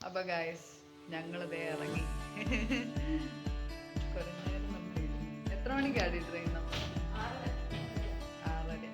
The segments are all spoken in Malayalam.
അപ്പൊ ഗായ്സ് ഞങ്ങളിതേ ഇറങ്ങി. കുറേ നേരം നമുക്ക് എത്ര മണിക്കാണ് ട്രെയിൻ? നമ്മൾ 6:30.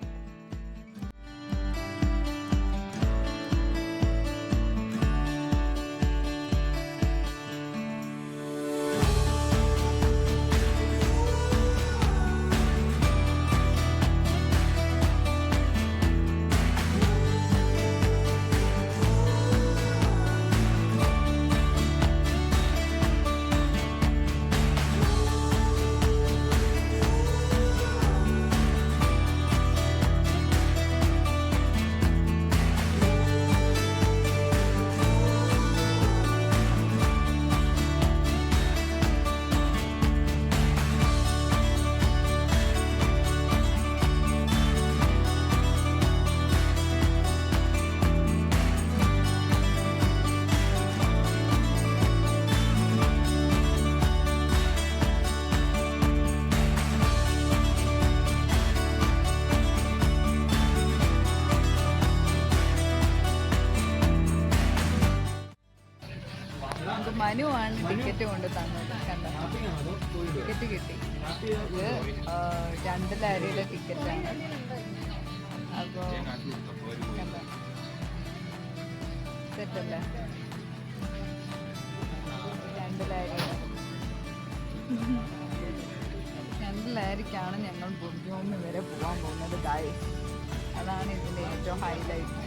മനുവാണ് ടിക്കറ്റ് കൊണ്ട് തന്നത്. കണ്ടോ, ടിക്കറ്റ് കിട്ടി. ഇത് 2 ലാരിയിലെ ടിക്കറ്റാണ്. അപ്പോൾ കണ്ടോ, സെറ്റല്ലേ? 2 ലാരിക്കാണ് ഞങ്ങൾ ബുർജോമി വരെ പോകാൻ പോകുന്നത് ഗായ്സ്. അതാണ് ഇതിൻ്റെ ഏറ്റവും ഹൈലൈറ്റ്.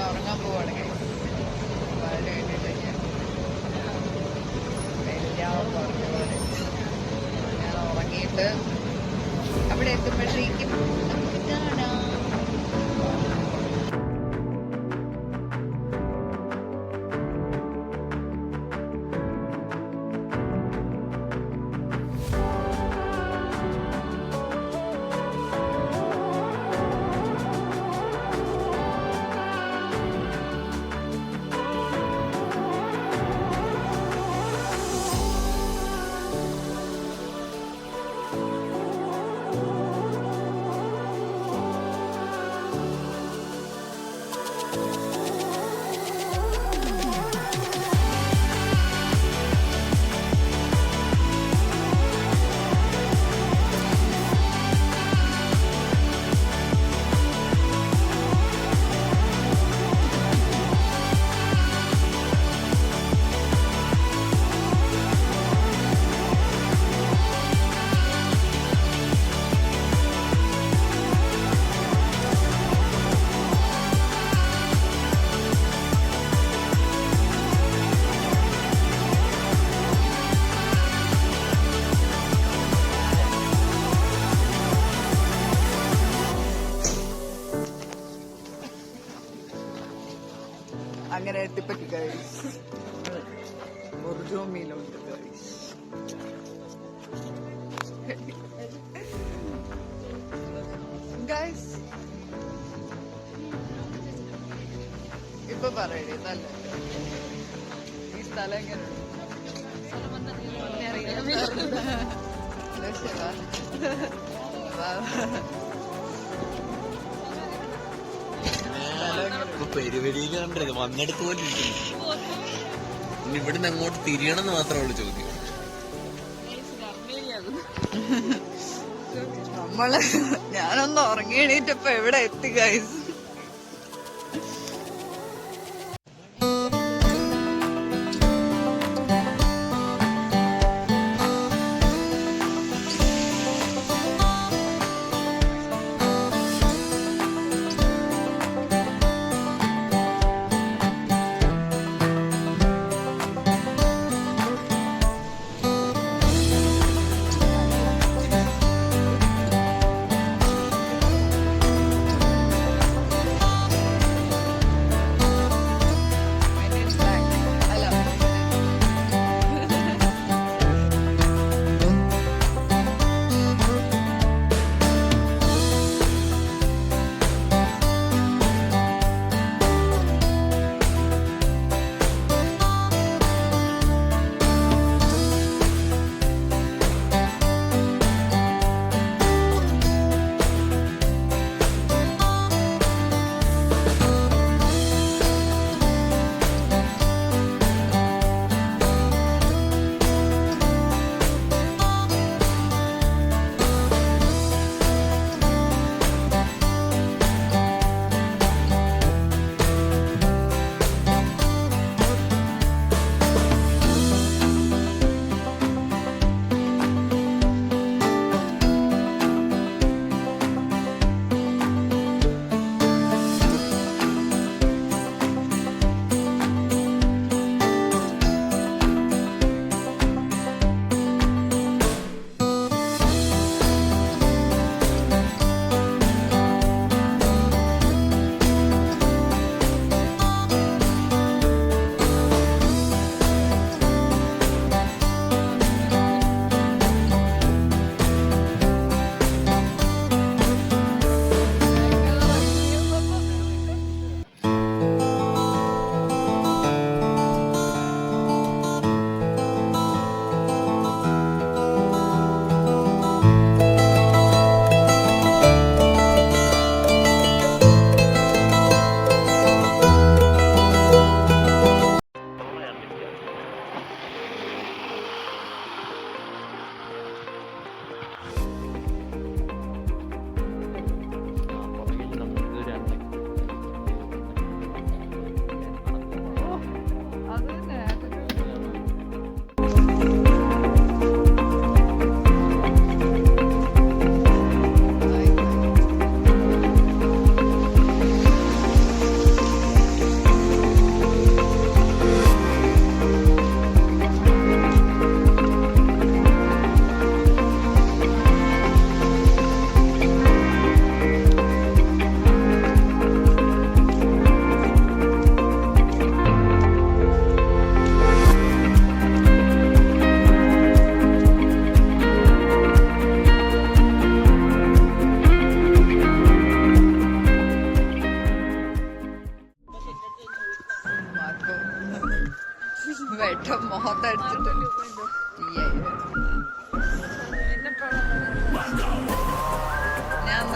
ഉറങ്ങാൻ പോവാണെങ്കിൽ ഞാൻ ഉറങ്ങിയിട്ട് അവിടെ എത്തുമ്പോഴേക്കും നമുക്ക് കാണാം. അങ്ങനെ എത്തിപ്പറ്റി ഗൈസ്. ബുർജോമിയിലുണ്ട് ഗൈസ്. ഗൈസ് ഇപ്പൊ പറയണേ, നല്ല ഈ സ്ഥലം എങ്ങനെ പെരുവഴിയിൽ കണ്ടത് വന്നെടുത്ത് പോലെ ഇരിക്കുന്നു. ഇവിടുന്ന് അങ്ങോട്ട് തിരിയണമെന്ന് മാത്രമേ ഉള്ളൂ ചോദ്യം. ഞാനൊന്ന് ഉറങ്ങി എണീറ്റപ്പോ എവിടെ എത്തി ഗൈസ്.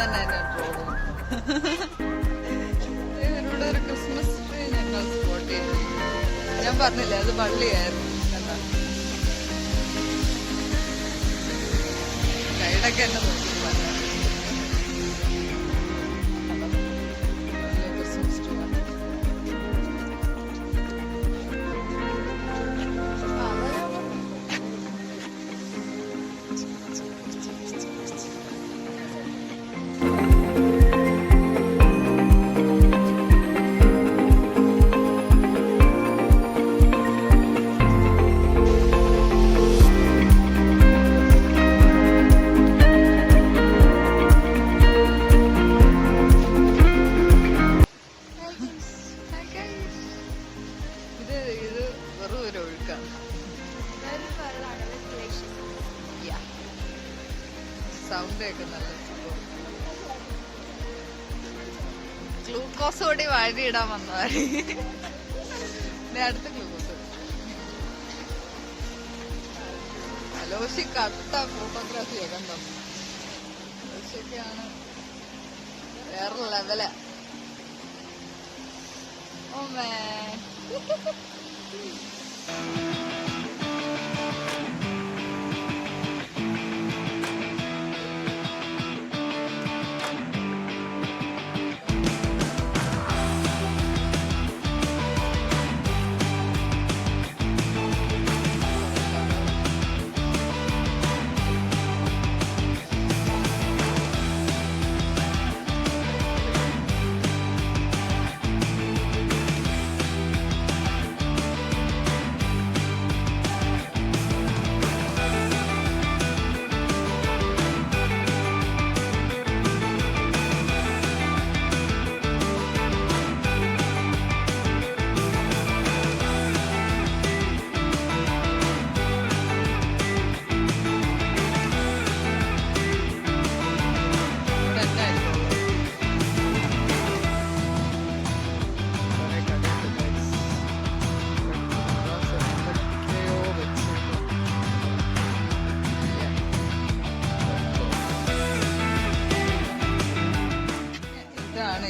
തന്നെ എന്നെ ട്രോളും. ഇവിടെ ഒരു ക്രിസ്മസ് ട്രീ ഞങ്ങൾ സ്പോട്ട് ചെയ്തു. ഞാൻ പറഞ്ഞില്ലേ അത് വള്ളിയായിരുന്നു. കണ്ടോ? ഗൈഡൊക്കെ എന്നെ നോക്കി പറഞ്ഞു ക്രിസ്മസ് ട്രീ. ഇത് വെറും ഒരു ഒഴുക്കാണ്. സൗണ്ട് കേൾക്കുന്നല്ല. ഗ്ലൂക്കോസ് കൂടി വാഴിയിടാൻ വന്നതായി. അടുത്ത ഗ്ലൂക്കോസ് അലോഷി കട്ട ഫോട്ടോഗ്രാഫി കണ്ടോ? അലോഷിയൊക്കെയാണ് വേറെ ലെവല. ഓ മേ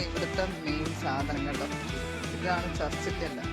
ഇവിടുത്തെ മെയിൻ സാധനം കേട്ടോ. ഇതാണ് ചർച്ചിൻ്റെ എല്ലാം.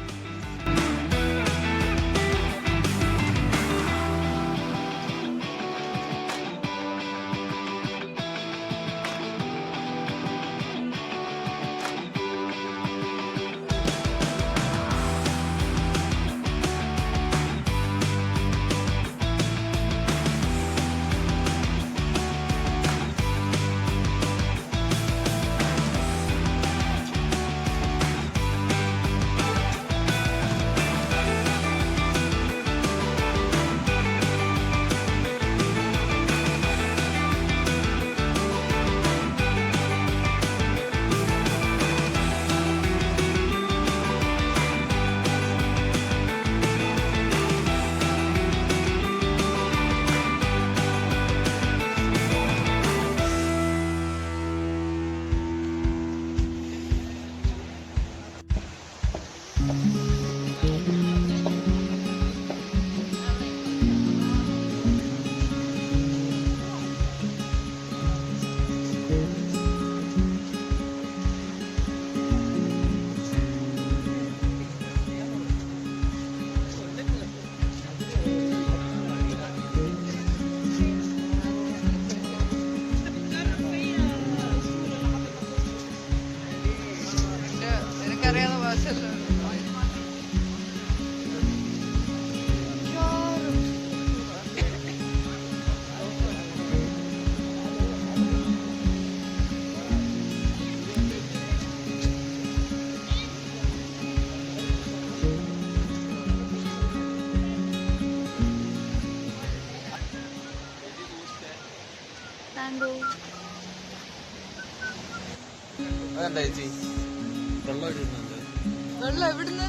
വെള്ളം എവിടുന്ന്?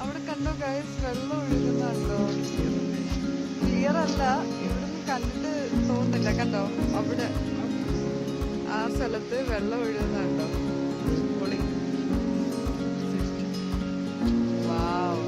അവിടെ കണ്ടോ ഗൈസ്, വെള്ളം ഒഴുകുന്നുണ്ടോ? ക്ലിയർ അല്ല, ഇവിടുന്ന് കണ്ടിട്ട് തോന്നുന്നില്ല. കണ്ടോ അവിടെ ആ സ്ഥലത്ത് വെള്ളം ഒഴുകുന്നുണ്ടോ? പൊളി. വാവ്,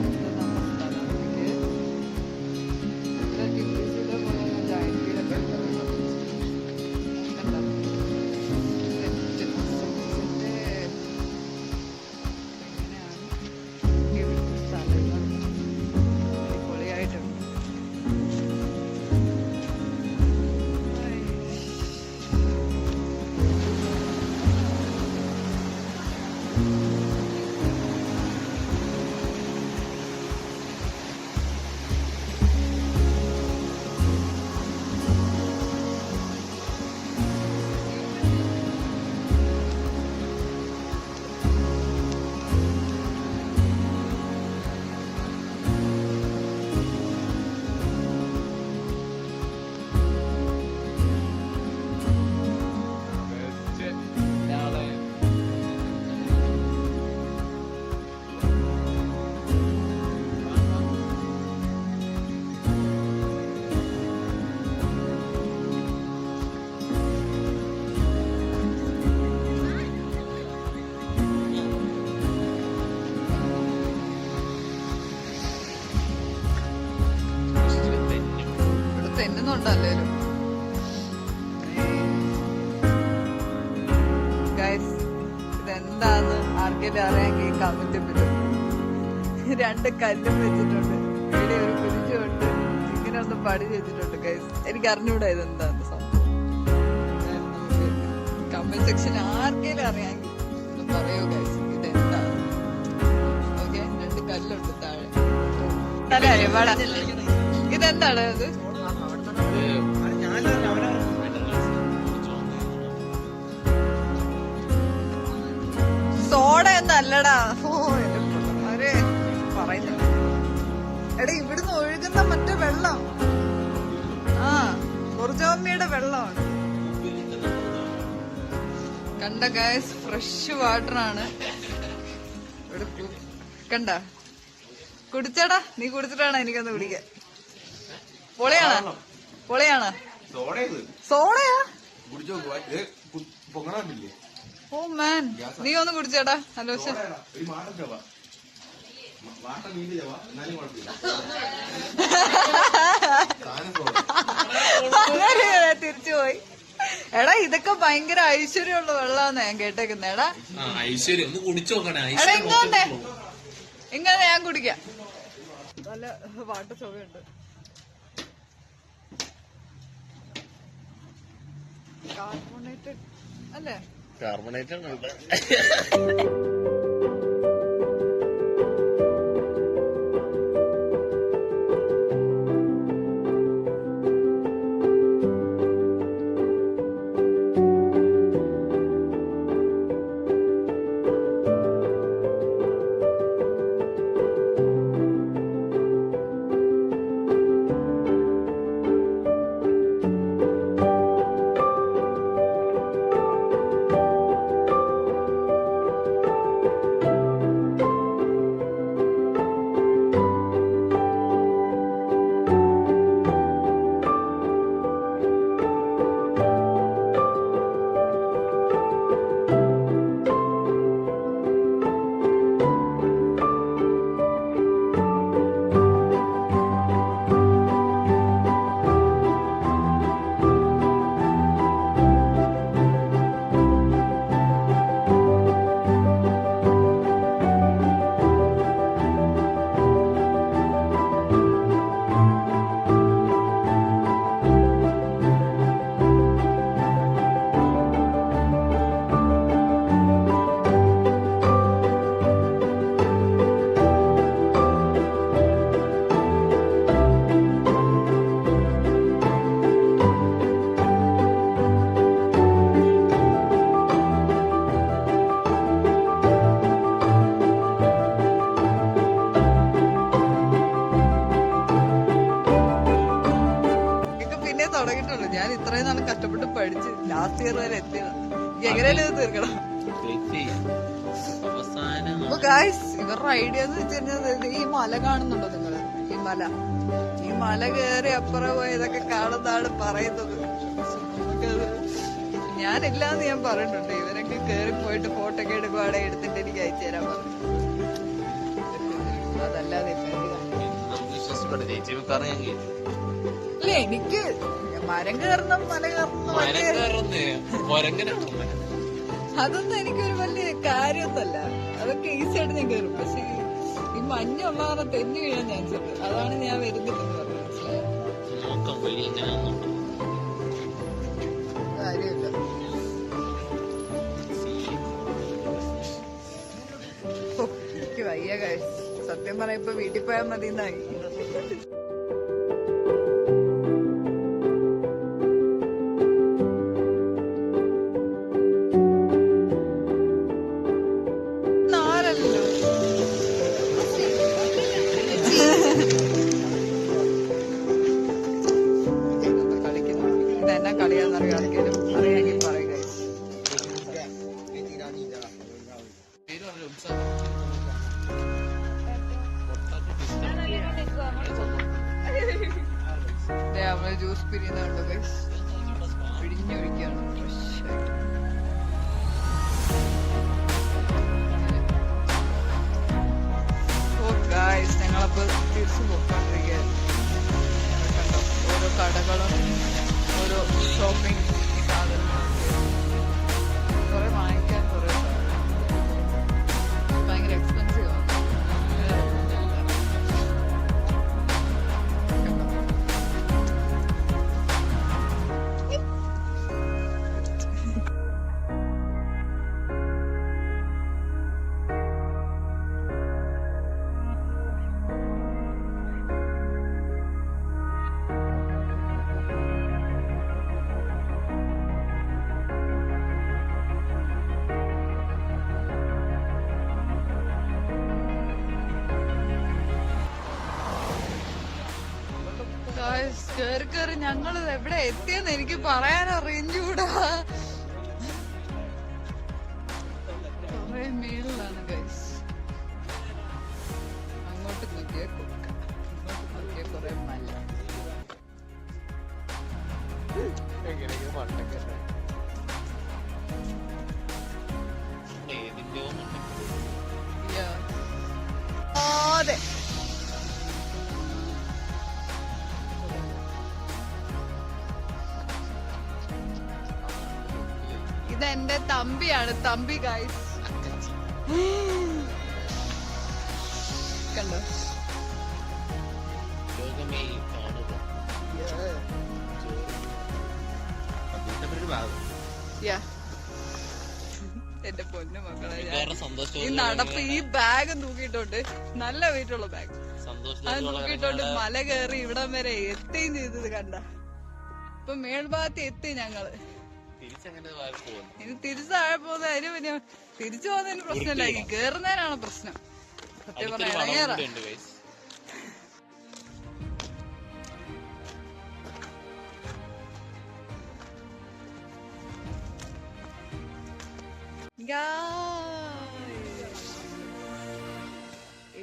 ഒഴുകുന്നുണ്ടല്ലേലും. ഇതെന്താന്ന് ആർക്കെങ്കിലും അറിയാമെങ്കിൽ കമന്റ് പറ്റും. 2 കല്ലും വെച്ചിട്ടുണ്ട്, ഇവിടെ ഒരു കുരിശുണ്ട്, ഇങ്ങനെ ഒന്ന് പടി വെച്ചിട്ടുണ്ട് ഗൈസ്. എനിക്ക് അറിഞ്ഞൂടാ ഇതെന്താന്ന് സംഭവം. കമന്റ് സെക്ഷൻ ആർക്കെങ്കിലും അറിയാമെങ്കിൽ ഒന്ന് പറയൂ ഗൈസ്, ഇതെന്താണ്. ഓക്കെ, 2 കല്ലുണ്ട് താഴെ. ഇതെന്താണ് ഇത്? സോഡ എന്നല്ലടാ. അവര് പറയുന്നു. എടാ ഇവിടുന്ന് ഒഴുകുന്ന മറ്റേ വെള്ളം, ബുർജോമിയുടെ വെള്ളമാണ്. കണ്ട ഗൈസ്, ഫ്രഷ് വാട്ടർ ആണ് ഇവിടെ. കണ്ട, കുടിച്ചടാ. നീ കുടിച്ചിട്ടാണ് എനിക്കൊന്ന് കുടിക്കാൻ. പൊളിയാണോ? പൊളിയാണോ? സോഡയാ? ഓ മാൻ, നീ ഒന്ന് കുടിച്ചേടാ. ഹലോ തിരിച്ചുപോയി. എടാ ഇതൊക്കെ ഭയങ്കര ഐശ്വര്യമുള്ള വെള്ളാന്ന് ഞാൻ കേട്ടേക്കുന്നേ. എടാ ഇങ്ങനെ ഞാൻ കുടിക്കാം. നല്ല വാട്ടർ ചൊവയുണ്ട്. കാർബണേറ്റഡ് അല്ലേ? കാർബണേറ്റഡ് ഉണ്ട്. ഞാൻ ഇത്രയും നാളെ കഷ്ടപ്പെട്ട് പഠിച്ച് ലാസ്റ്റ് ഇയർ വരെ എത്തിയത്. എങ്ങനെയല്ലേ തീർക്കണം? അപ്പൊ ഗായ്സ്, ഇവരുടെ ഐഡിയ എന്ന് വെച്ച് കഴിഞ്ഞാൽ ഈ മല കാണുന്നുണ്ടോ നിങ്ങള്? ഈ മല കയറി അപ്പുറം പോയി ഇതൊക്കെ കാണുന്നതാണ് പറയുന്നത്. ഞാനില്ലാന്ന് ഞാൻ പറഞ്ഞിട്ടുണ്ട്. ഇവരൊക്കെ കേറി പോയിട്ട് ഫോട്ടോ ഒക്കെ എടുക്കുവാണെങ്കിൽ എടുത്തിട്ട് എനിക്ക് അയച്ചു തരാൻ പറഞ്ഞു. അതല്ലാതെ ഇല്ല, എനിക്ക് മരം കയറണം, മല കയറണം, അതൊന്നും എനിക്കൊരു വലിയ കാര്യമൊന്നുമല്ല. അതൊക്കെ ഈസി ആയിട്ട് ഞാൻ കയറും. പക്ഷെ ഈ മഞ്ഞുള്ള കാരണം തെന്നി വീഴാൻ ചാൻസ് ഉണ്ട്. അതാണ് ഞാൻ വരുന്നില്ലെന്ന് പറഞ്ഞു. കാര്യമില്ല. എനിക്ക് വയ്യ കാര്യം. സത്യം പറഞ്ഞ ഇപ്പൊ വീട്ടിൽ പോയാൽ മതി എന്നായി. ഇതെന്നാ കളിയാന്നറിയാം. ആർക്കെങ്കിലും അറിയാമെങ്കിൽ പറയുക. നമ്മള് ജ്യൂസ് പിരിയുന്നുണ്ട് ഗൈസ്. പിടിഞ്ഞൊഴിക്കാണ് ഫ്രഷ് ആയിട്ട്. ഓ ഗൈസ്, ഞങ്ങളപ്പോ തിരിച്ചു പോയിക്കൊണ്ടിരിക്കുകയാണ്. കണ്ടോ, ഓരോ കടകളും ഓരോ ഷോപ്പിംഗ് സാധനങ്ങളും കുറെ വാങ്ങിക്കാൻ കുറെ ഭയങ്കര എക്സ്പെൻസീവ് ആണ്. കേറി കേറി ഞങ്ങൾ എവിടെ എത്തിയെന്ന് എനിക്ക് പറയാൻ അറിഞ്ഞൂടാ. കൊറേ മേളിലാണ് ഗൈസ്. അങ്ങോട്ട് നോക്കിയാ കുക്ക, ഇങ്ങോട്ട് നോക്കിയാ കൊറേ മല. അതെ, ഇതെന്റെ തമ്പിയാണ്, തമ്പി ഗൈസ്. കണ്ടോ? എന്റെ പൊന്നു മക്കളെ, ഈ നടപ്പ് ഈ ബാഗ് തൂക്കിയിട്ടുണ്ട്, നല്ല വെയിറ്റുള്ള ബാഗ്. അത് തൂക്കിയിട്ടുണ്ട് മല കയറി ഇവിടം വരെ എത്തുകയും ചെയ്തത് കണ്ട. ഇപ്പൊ മേൽഭാഗത്ത് എത്തി ഞങ്ങള്. ഇനി തിരിച്ചാഴെ പോകുന്ന അതിന് പിന്നെ തിരിച്ചു പോകുന്നതിന് പ്രശ്നമില്ല, ഈ കേറുന്നതിനാണ് പ്രശ്നം. സത്യം പറഞ്ഞാൽ ഇറങ്ങിയറാ.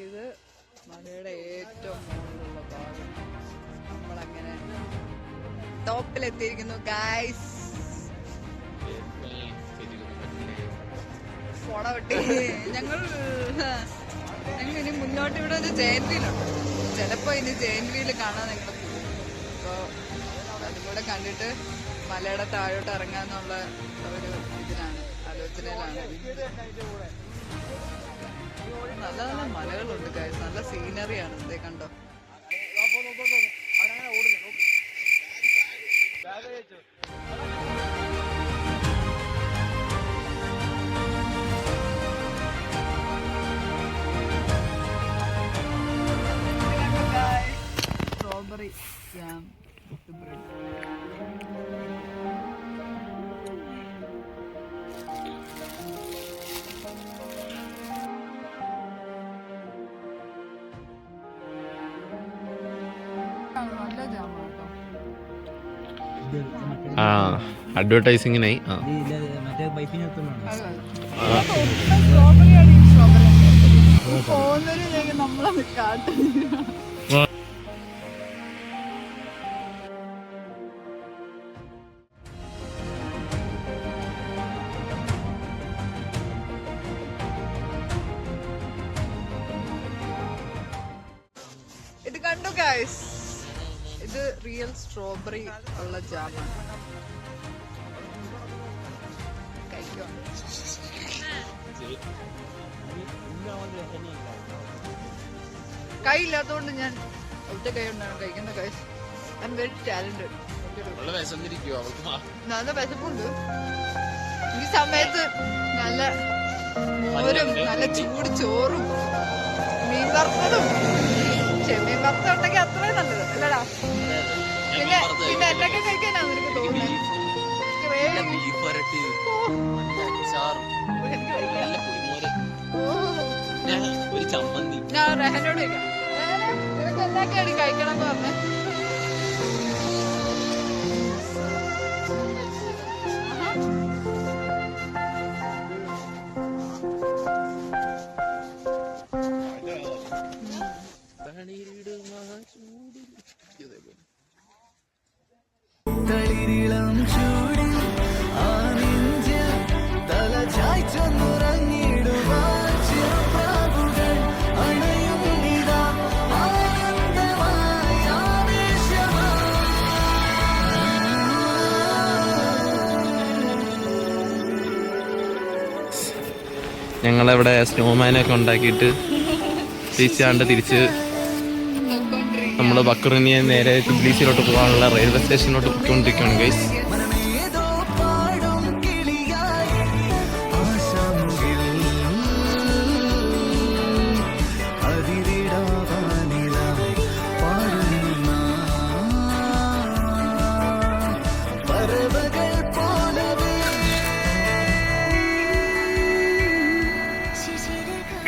ഇത് മലയുടെ ഏറ്റവും മുകളിലുള്ള ഭാഗം. നമ്മളങ്ങനെ ടോപ്പിലെത്തിയിരിക്കുന്നു ഗൈസ്. ഞങ്ങൾ ഇനി മുന്നോട്ട് ഇവിടെ ഒരു ജയന്റ് വീലുണ്ട്. ചിലപ്പോ ഇനി ജയന്റ് വീല് കാണാൻ നിങ്ങൾ പോകും. അപ്പൊ അതും കൂടെ കണ്ടിട്ട് മലയുടെ താഴോട്ട് ഇറങ്ങാന്നുള്ള ഒരു ഇതിലാണ്, ആലോചനയിലാണ്. നല്ല നല്ല മലകളുണ്ട് ഗൈസ്, നല്ല സീനറിയാണ്. ഇതേ കണ്ടോ? Strawberry jam with the bread. നല്ല ജാമാണ് കേട്ടോ. അഡ്വർടൈസിങ്ങിനായി സ്ട്രോബെറി പോകുന്നൊരു നമ്മളെ കാട്ടുന്നില്ല. ഇത് കണ്ടു ഗൈസ്, ഇത് റിയൽ സ്ട്രോബെറി ഉള്ള ജാമാണ്. കൈയില്ലാത്തോണ്ട് ഞാൻ ഒറ്റ കൈ കൊണ്ടാണ് കഴിക്കുന്ന guys. I am very talented. നല്ല വിശപ്പുണ്ട് ഈ സമയത്ത്. നല്ല മോരും നല്ല ചൂട് ചോറും മീൻ വറുത്തതും. ചെമ്മീൻ വറുത്തുണ്ടെങ്കിൽ അത്രയും നല്ലത് അല്ലടാ. പിന്നെ പിന്നെ എന്നൊക്കെ കഴിക്കാനാണ് എനിക്ക് തോന്നുന്നത്. ഞാൻ റെഹനോട് ചോദിക്കാം, നിനക്ക് എന്തൊക്കെയാണ് കഴിക്കണം എന്ന് പറഞ്ഞ. ഞങ്ങളവിടെ സ്നോമാനൊക്കെ ഉണ്ടാക്കിയിട്ട് തിരിച്ചാണ്ട് തിരിച്ച് നമ്മൾ ബക്രുനിയെ നേരെ ട്ബിലിസിയിലോട്ട് പോകാനുള്ള റെയിൽവേ സ്റ്റേഷനിലോട്ട് പോയിക്കൊണ്ടിരിക്കുകയാണ് ഗൈസ്.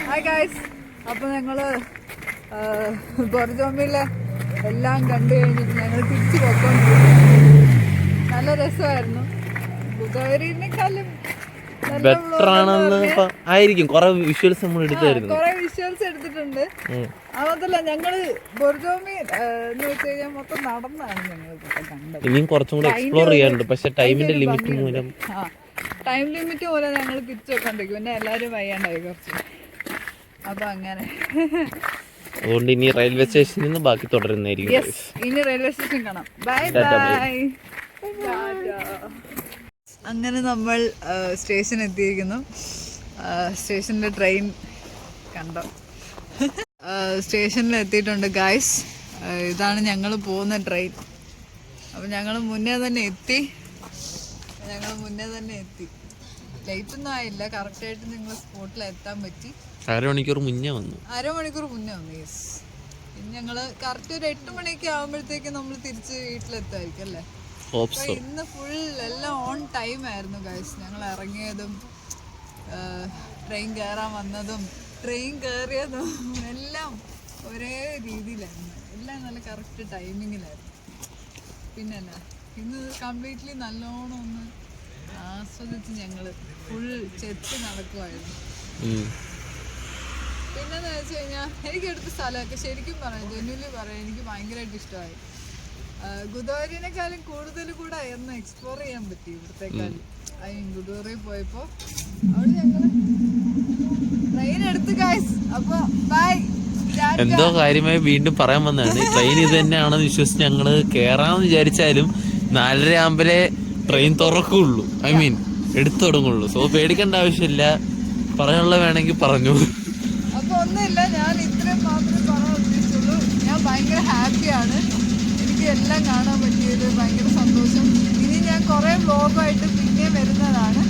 ഹായ് ഗായ്സ്, അപ്പോൾ ഞങ്ങള് ബൊർജോമിലെ എല്ലാം കണ്ടു കഴിഞ്ഞിട്ട് ഞങ്ങൾ തിരിച്ചു പോയിക്കൊണ്ടിരിക്കുന്നു. നല്ല രസമായിരുന്നു. ഗുദാവരിനേക്കാളും ബെറ്റർ ആണെന്ന് ആയിരിക്കും. കുറെ വിഷ്വൽസ് നമ്മൾ എടുത്തായിരുന്നു, കുറെ വിഷ്വൽസ് എടുത്തിട്ടുണ്ട്. അതല്ല, ഞങ്ങള് ബൊർജോമി എന്ന് വെച്ച് കഴിഞ്ഞാൽ മൊത്തം നടന്നാണ് ഞങ്ങൾ കണ്ടത്. ഇനിയും കുറച്ചും കൂടെ എക്സ്പ്ലോർ ചെയ്യാനുണ്ട്, പക്ഷെ ടൈമിന്റെ ലിമിറ്റ് മൂലം ടൈം ലിമിറ്റ് പോലെ ഞങ്ങൾ തിരിച്ചു വെക്കണ്ടിരിക്കും. പിന്നെ എല്ലാവരും വയ്യാണ്ടായി കുറച്ച്. അപ്പൊ അങ്ങനെ അതുകൊണ്ട് ഇനി റെയിൽവേ സ്റ്റേഷനിൽ നിന്ന് ബാക്കി തുടരുന്നതായിരിക്കും. ഇനി റെയിൽവേ സ്റ്റേഷൻ കാണാം. Bye bye. അങ്ങനെ നമ്മൾ സ്റ്റേഷൻ എത്തിയിരിക്കുന്നു. സ്റ്റേഷനിലെ ട്രെയിൻ കണ്ടോ? സ്റ്റേഷനിൽ എത്തിയിട്ടുണ്ട് ഗായ്സ്. ഇതാണ് ഞങ്ങൾ പോകുന്ന ട്രെയിൻ. അപ്പം ഞങ്ങൾ മുന്നേ തന്നെ എത്തി. ലേറ്റൊന്നും ആയില്ല, കറക്റ്റായിട്ട് നിങ്ങൾ സ്പോട്ടിൽ എത്താൻ പറ്റി. അരമണിക്കൂർ മുന്നേ വന്നു. യെസ്. പിന്നെ ഞങ്ങള് കറക്റ്റ് ഒരു 8 മണിയൊക്കെ ആകുമ്പോഴത്തേക്കും നമ്മൾ തിരിച്ച് വീട്ടിലെത്തായിരിക്കും അല്ലേ? ഇന്ന് ഫുൾ എല്ലാം ഓൺ ടൈം ആയിരുന്നു ഗൈസ്. ഞങ്ങൾ ഇറങ്ങിയതും ട്രെയിൻ കയറാൻ വന്നതും ട്രെയിൻ കയറിയതും എല്ലാം ഒരേ രീതിയിലായിരുന്നു. എല്ലാം നല്ല കറക്റ്റ് ടൈമിങ്ങിലായിരുന്നു. പിന്നെ എന്നാ ഇന്ന് കംപ്ലീറ്റ്ലി നല്ലോണം ഒന്ന് ആസ്വദിച്ച് ഞങ്ങൾ ഫുൾ ചെത്ത് നടക്കുമായിരുന്നു. പിന്നെന്ന് വെച്ച് കഴിഞ്ഞാൽ എനിക്ക് എടുത്ത സ്ഥലമൊക്കെ ശരിക്കും പറയാം, ജെന്യുവലി പറയാം, എനിക്ക് ഭയങ്കരമായിട്ട് ഇഷ്ടമായി. ഗുദാവരിനേക്കാളും കൂടുതൽ കൂടെ ഒന്ന് എക്സ്പ്ലോർ ചെയ്യാൻ പറ്റി ഇവിടത്തെക്കാളും. ഗുദാവരി പോയപ്പോൾ അവിടെ ഞങ്ങൾ ട്രെയിൻ എടുത്ത് ഗൈസ്. അപ്പൊ ബൈ. എന്തോ കാര്യമായി വീണ്ടും പറയാൻ വന്നതാണ്. ട്രെയിൻ ഇത് തന്നെയാണെന്ന് വിശ്വസിച്ച് ഞങ്ങള് കേറാമെന്ന് വിചാരിച്ചാലും 4:30 ആകുമ്പോഴേ ട്രെയിൻ തുറക്കുള്ളൂ, എടുത്തു തുടങ്ങുള്ളൂ. സോ പേടിക്കേണ്ട ആവശ്യമില്ല. പറയാനുള്ള വേണമെങ്കിൽ പറഞ്ഞു. അപ്പൊ ഒന്നുമില്ല, ഞാൻ ഇത്രയും മാത്രമേ പറയാൻ ഉദ്ദേശിച്ചുള്ളൂ. ഞാൻ ഭയങ്കര ഹാപ്പിയാണ്. എനിക്ക് എല്ലാം കാണാൻ പറ്റിയത് ഭയങ്കര സന്തോഷം. ഇനി ഞാൻ കുറെ വ്ലോഗായിട്ട് പിന്നെ വരുന്നതാണ്.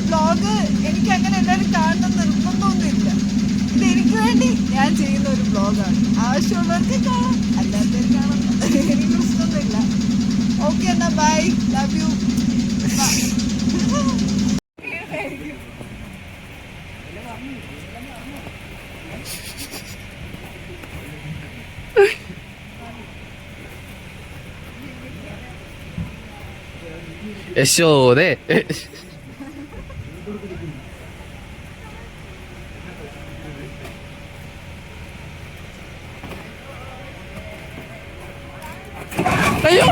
വ്ലോഗ് എനിക്ക് അങ്ങനെ എല്ലാവരും കാണണം നിർബന്ധമൊന്നുമില്ല. ഇത് എനിക്ക് വേണ്ടി ഞാൻ ചെയ്യുന്ന ഒരു വ്ലോഗാണ്. ആവശ്യമുള്ളവർക്ക് കാണാം, അല്ലാത്തവർ കാണാം, എനിക്ക് പ്രശ്നമൊന്നുമില്ല. ഓക്കെ എന്നാ ബൈ, ലവ് യു. യശോദേ. അയ്യോ.